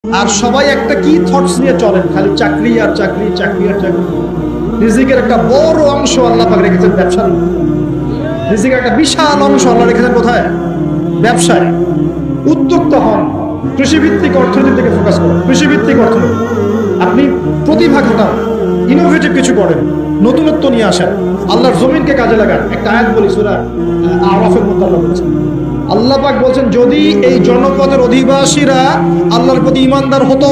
আর সবাই একটা কি থটস নিয়ে চলেন, খালি চাকরি আর চাকরি, চাকরি আর চাকরি। রিজিকের একটা বড় অংশ আল্লাহ পাক রেখেছেন ব্যবসা। রিজিকের একটা বিশাল অংশ আল্লাহ রেখেছেন কোথায়? ব্যবসায়। উদ্যোক্তা হন, কৃষিভিত্তিক অর্থনীতির দিকে ফোকাস করেন। কৃষিভিত্তিক অর্থনীতি, আপনি প্রতিভা ঘটান, ইনোভেটিভ কিছু করেন, নতুনত্ব নিয়ে আসেন, আল্লাহর জমিনকে কাজে লাগান। একটা আয়াত বলি সূরা আরাফের মধ্যে আল্লাহ বলেছেন, আল্লাহ পাক বলছেন যদি এই জনপদের অধিবাসীরা আল্লাহর প্রতি ঈমানদার হতো,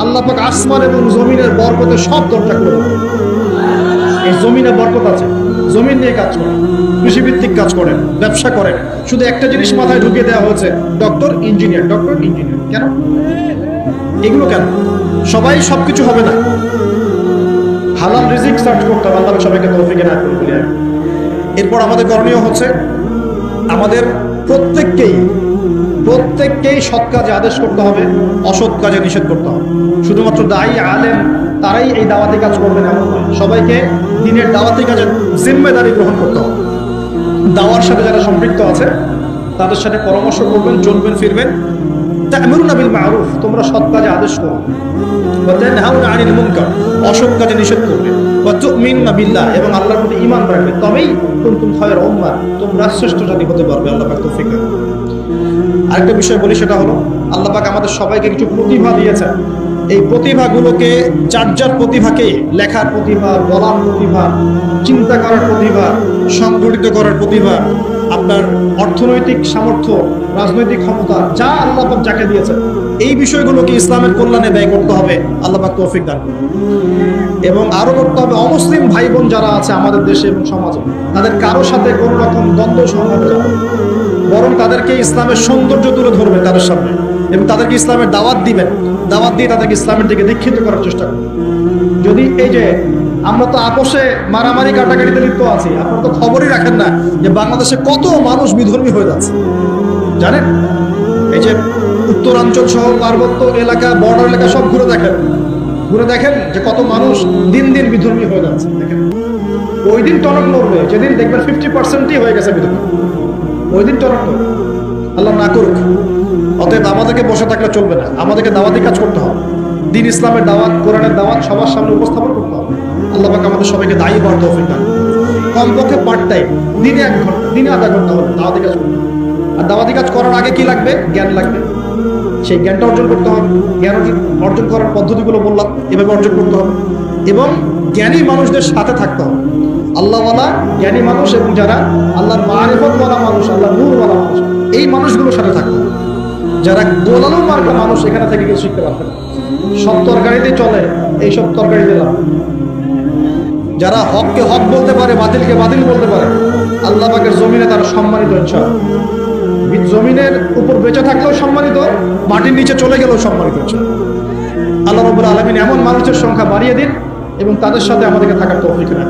আল্লাহ পাক আসমান এবং জমিনের বরকতে সব দরজা করে দিতেন। এই জমিনে বরকত আছে, জমিন নিয়ে কাজ করেন, কৃষিভিত্তিক কাজ করেন, ব্যবসা করেন। শুধু একটা জিনিস মাথায় ঢুকিয়ে দেওয়া হয়েছে, ডক্টর ইঞ্জিনিয়ার, ডক্টর ইঞ্জিনিয়ার। কেন এগুলো? কেন সবাই সবকিছু হবে না? হালাল রিজিক সার্চ করতে হবে। আল্লাহ সবাইকে তৌফিক এনায়েত করুন। এরপর আমাদের করণীয় হচ্ছে আমাদের প্রত্যেককেই সৎ কাজে আদেশ করতে হবে, অসৎ কাজে নিষেধ করতে হবে। শুধুমাত্র দায়ী আলেম তারাই এই দাওয়াতি কাজ করবেন এমন নয়, সবাইকে দিনের দাওয়াতি কাজের জিম্মেদারি গ্রহণ করতে হবে। দাওয়ার সাথে যারা সম্পৃক্ত আছে তাদের সাথে পরামর্শ করবেন, চলবেন ফিরবেন। তা'মুরুনা বিল মা'রুফ, তোমরা সৎ কাজে আদেশ করো। ওয়া তানহাউনা আনিল মুনকার, অসৎ কাজে নিষেধ করবে। ওয়া তু'মিনুনা বিল্লাহ, এবং আল্লাহর প্রতি ঈমান রাখবে। তবেই কুনতুম খায়রা উম্মাহ, তোমরা শ্রেষ্ঠ জাতি হতে পারবে। আল্লাহ পাক তৌফিক দান। আরেকটা বিষয় বলি, সেটা হলো আল্লাহ পাক আমাদের সবাইকে কিছু প্রতিভা দিয়েছেন। এই প্রতিভাগুলোকে, যার প্রতিভাকে, লেখার প্রতিভা, বলার প্রতিভা, চিন্তা করার প্রতিভা, সংগঠিত করার প্রতিভা, আপনার অর্থনৈতিক সামর্থ্য, রাজনৈতিক ক্ষমতা, যা আল্লাহ পাক যাকে দিয়েছেন, এই বিষয়গুলোকে ইসলামের কল্যাণে ব্যয় করতে হবে। আল্লাহ পাক তৌফিক দান করুন। এবং আরো করতে হবে, অমুসলিম ভাই বোন যারা আছে আমাদের দেশে এবং সমাজে, তাদের কারো সাথে কোনো রকম দ্বন্দ্ব সংঘাত যাবে, বরং তাদেরকে ইসলামের সৌন্দর্য তুলে ধরবে তাদের সামনে, এবং তাদেরকে ইসলামের দাওয়াত দিবেন। দাওয়াত দিয়ে তাদেরকে ইসলামের দিকে দীক্ষিত করার চেষ্টা করবেন। যদি এই যে আমরা তো আপোষে মারামারি কাটাকাটিতে লিপ্ত আছি, আপনারা তো খবরই রাখেন না যে বাংলাদেশে কত মানুষ বিধর্মী হয়ে যাচ্ছে, জানেন? এই যে উত্তরাঞ্চল সহ পার্বত্য এলাকা, বর্ডার এলাকা সব ঘুরে দেখেন যে কত মানুষ দিন দিন বিধর্মী হয়ে যাচ্ছে। দেখেন, ওই দিন টনক নড়বে যেদিন দেখবেন 50%ই হয়ে গেছে বিধর্মী। ওই দিন টনক নড়বে, আল্লাহ না করুক। অতএব আমাদেরকে বসে থাকলে চলবে না, আমাদেরকে দাওয়াতি কাজ করতে হবে। দিন ইসলামের দাওয়াত, কোরআনের দাওয়াত সবার সামনে উপস্থাপন করতে হবে। আল্লাহ পাক আমাদের সবাইকে দায়ী হওয়ার তৌফিক দান করুন। কমপক্ষে পার্ট টাইম, দিনে 1 ঘন্টা, দিনে আধা ঘন্টা হবে দাওয়াতি কাজ করতে হবে। আর দাওয়াতি কাজ করার আগে কি লাগবে? জ্ঞান লাগবে। সেই জ্ঞানটা অর্জন করতে হবে। জ্ঞান অর্জন করার পদ্ধতিগুলো বললাম, এভাবে অর্জন করতে হবে। এবং জ্ঞানী মানুষদের সাথে থাকতে হবে, আল্লাহওয়ালা জ্ঞানী মানুষ, এবং যারা আল্লাহর মারিফতওয়ালা মানুষ, আল্লাহর নূরওয়ালা মানুষ, এই মানুষগুলোর সাথে থাকতে হবে। যারা গোলালো মার্কা মানুষ, এখানে থেকে কিছু শিখতে পারবে না। সব তরকারিতে চলে, এইসব তরকারি দিলাম। যারা হককে হক বলতে পারে, বাতিলকে বাতিল বলতে পারে, আল্লাহ পাকের জমিনে তারা সম্মানিত। ইনশাআল্লাহ জমিনের উপর বেঁচে থাকলেও সম্মানিত, মাটির নিচে চলে গেলেও সম্মানিত। আল্লাহ রাব্বুল আলামিন এমন মানুষের সংখ্যা বাড়িয়ে দিন এবং তাদের সাথে আমাদেরকে থাকার তৌফিক দান।